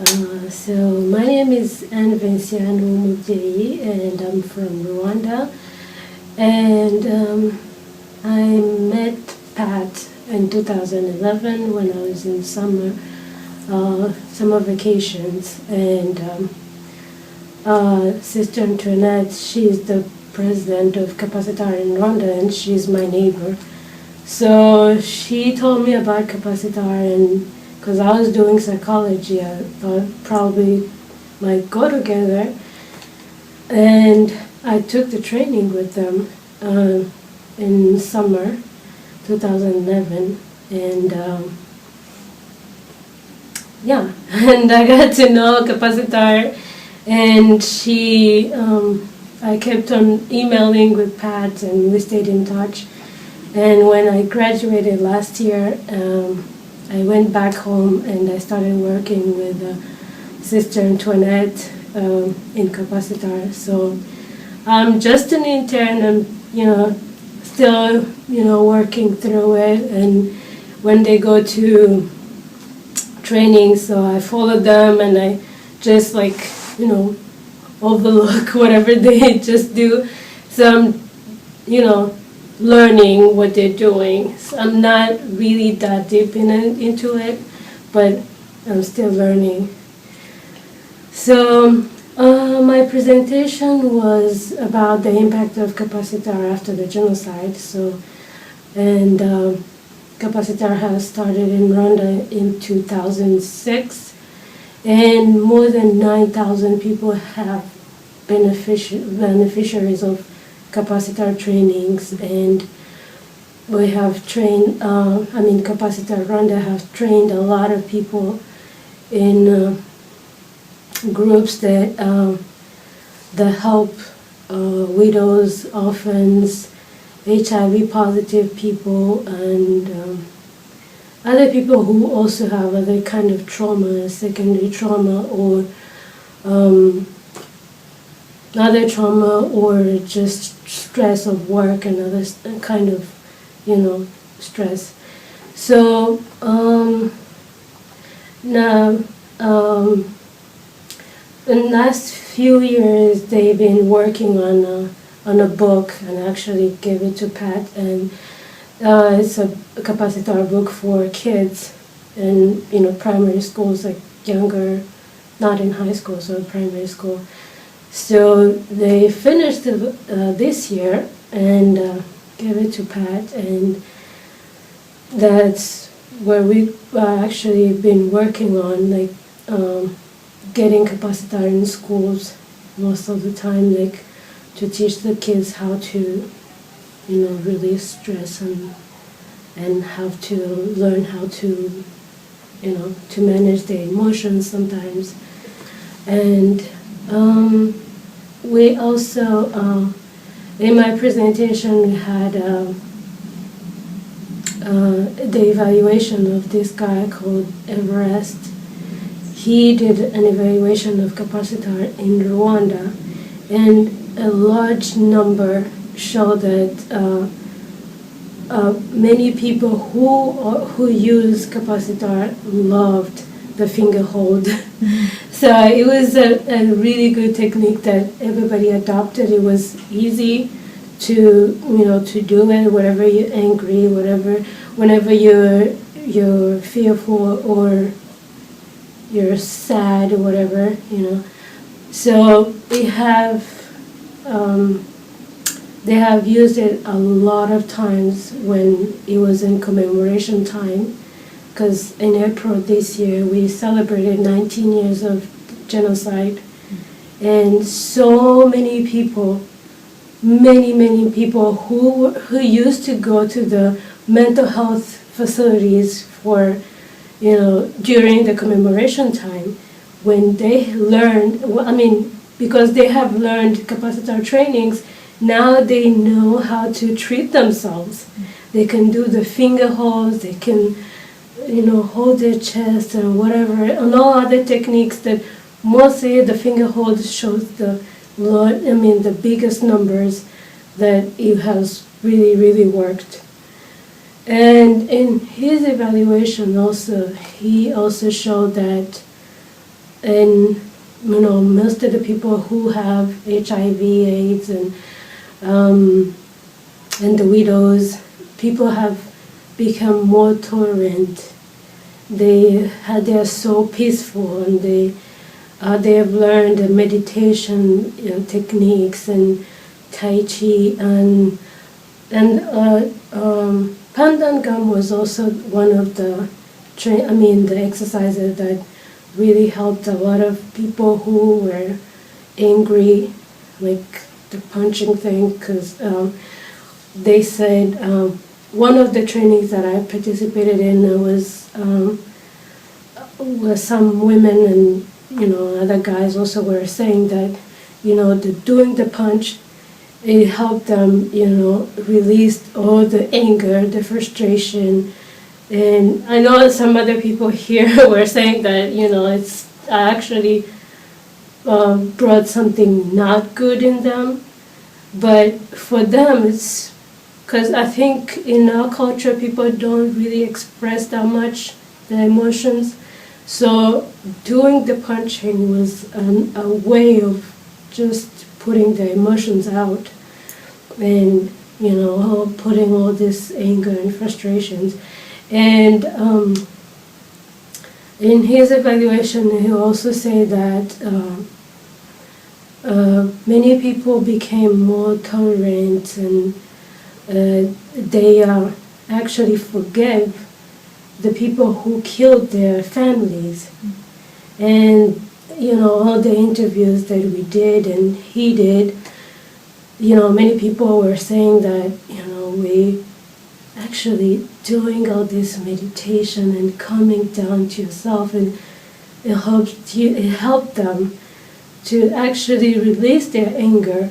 So my name is Vincianne Uwumbuyeyi, and I'm from Rwanda. And I met Pat in 2011 when I was in summer vacations. And Sister Antoinette, she's the president of Capacitar in Rwanda, and she's my neighbor. So she told me about Capacitar, and because I was doing psychology, I thought probably might go together. And I took the training with them in summer 2011, and and I got to know Capacitar, and I kept on emailing with Pat, and we stayed in touch. And when I graduated last year, I went back home and I started working with Sister Antoinette in Capacitar. So I'm just an intern. I'm, still, working through it. And when they go to training, so I follow them and I just overlook whatever they just do. So I'm, learning what they're doing. So I'm not really that deep into it, but I'm still learning. So my presentation was about the impact of Capacitar after the genocide. And Capacitar has started in Rwanda in 2006, and more than 9,000 people have beneficiaries of Capacitar trainings, and we have trained, Capacitar Rwanda have trained a lot of people in groups that help widows, orphans, HIV positive people, and other people who also have other kind of trauma, secondary trauma, or other trauma, or just stress of work and other kind of, stress. So now, in the last few years, they've been working on a book, and actually gave it to Pat, and it's a Capacitar book for kids in primary schools, like younger, not in high school, so primary school. So they finished this year and gave it to Pat, and that's where we've actually been working on, getting Capacitar in schools most of the time, to teach the kids how to, release stress and how to learn how to, to manage their emotions sometimes. And we also, in my presentation, we had the evaluation of this guy called Everest. He did an evaluation of Capacitar in Rwanda, and a large number show that many people who use Capacitar loved the finger hold. So it was a really good technique that everybody adopted. It was easy to to do it, whenever you're angry, whenever you're fearful or you're sad or whatever, So they have used it a lot of times when it was in commemoration time, because in April this year we celebrated 19 years of genocide, and so many people, many people who used to go to the mental health facilities for, during the commemoration time, when they learned, because they have learned Capacitar trainings, now they know how to treat themselves. They can do the finger holds, they can, hold their chest and whatever, and all other techniques that mostly the finger hold shows the biggest numbers that it has really worked. And in his evaluation also, he also showed that and most of the people who have HIV/AIDS and the widows, people have become more tolerant. They are so peaceful, and they have learned the meditation techniques and Tai Chi, and Pandan Gum was also one of the the exercises that really helped a lot of people who were angry, like the punching thing, because they said one of the trainings that I participated in was some women and other guys also were saying that doing the punch, it helped them release all the anger, the frustration. And I know some other people here were saying that it's actually brought something not good in them, but for them it's because I think in our culture people don't really express that much their emotions. So doing the punching was a way of just putting the emotions out, and putting all this anger and frustrations. And in his evaluation, he also said that many people became more tolerant, and they actually forgave the people who killed their families. And all the interviews that we did and he did, many people were saying that we actually doing all this meditation and coming down to yourself, and it helped them to actually release their anger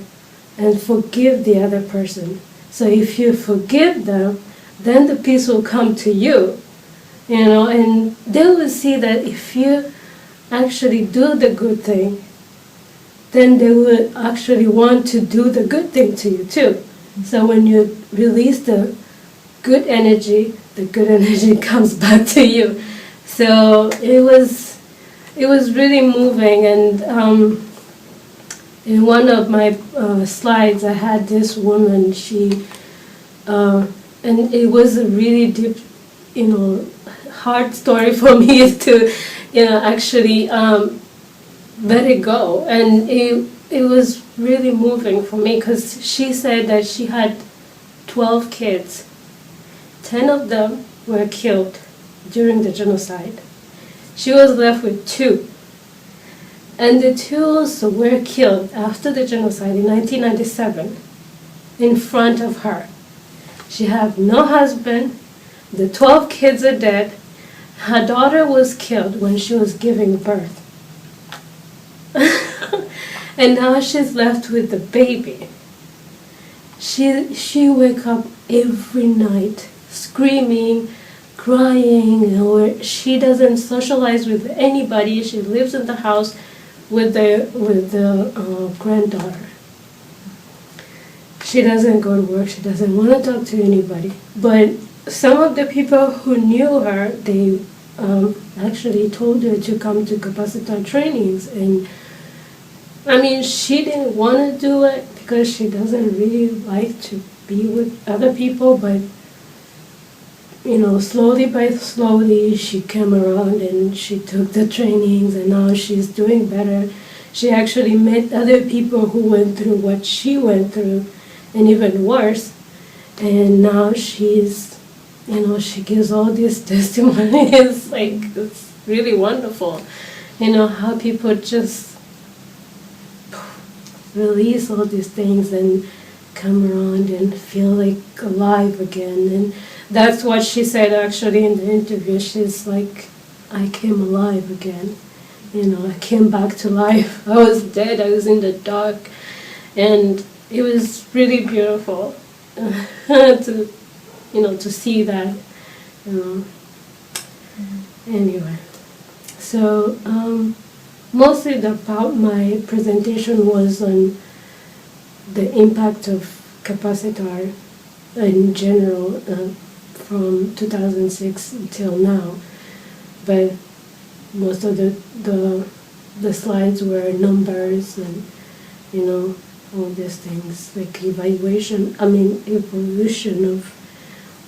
and forgive the other person. So if you forgive them, then the peace will come to you, and they will see that if you actually do the good thing, then they will actually want to do the good thing to you too. So when you release the good energy comes back to you. So it was really moving. And in one of my slides, I had this woman. She and it was a really deep, hard story for me to, actually let it go. And it was really moving for me because she said that she had 12 kids. 10 of them were killed during the genocide. She was left with 2. And the 2 also were killed after the genocide in 1997 in front of her. She had no husband. The 12 kids are dead. Her daughter was killed when she was giving birth. And now she's left with the baby. She wake up every night screaming, crying, or she doesn't socialize with anybody. She lives in the house with the granddaughter. She doesn't go to work. She doesn't want to talk to anybody. But some of the people who knew her, they actually told her to come to Capacitar trainings. And she didn't want to do it because she doesn't really like to be with other people, but slowly by slowly she came around and she took the trainings, and now she's doing better. She actually met other people who went through what she went through and even worse, and now she's she gives all these testimonies. It's really wonderful how people just release all these things and come around and feel like alive again. And that's what she said actually in the interview. She's like, I came alive again. I came back to life. I was dead. I was in the dark. And it was really beautiful to see that. Anyway, so mostly about my presentation was on the impact of Capacitar in general from 2006 until now. But most of the the slides were numbers and, all these things, like evolution of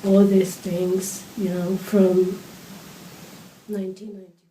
all these things, from 1990.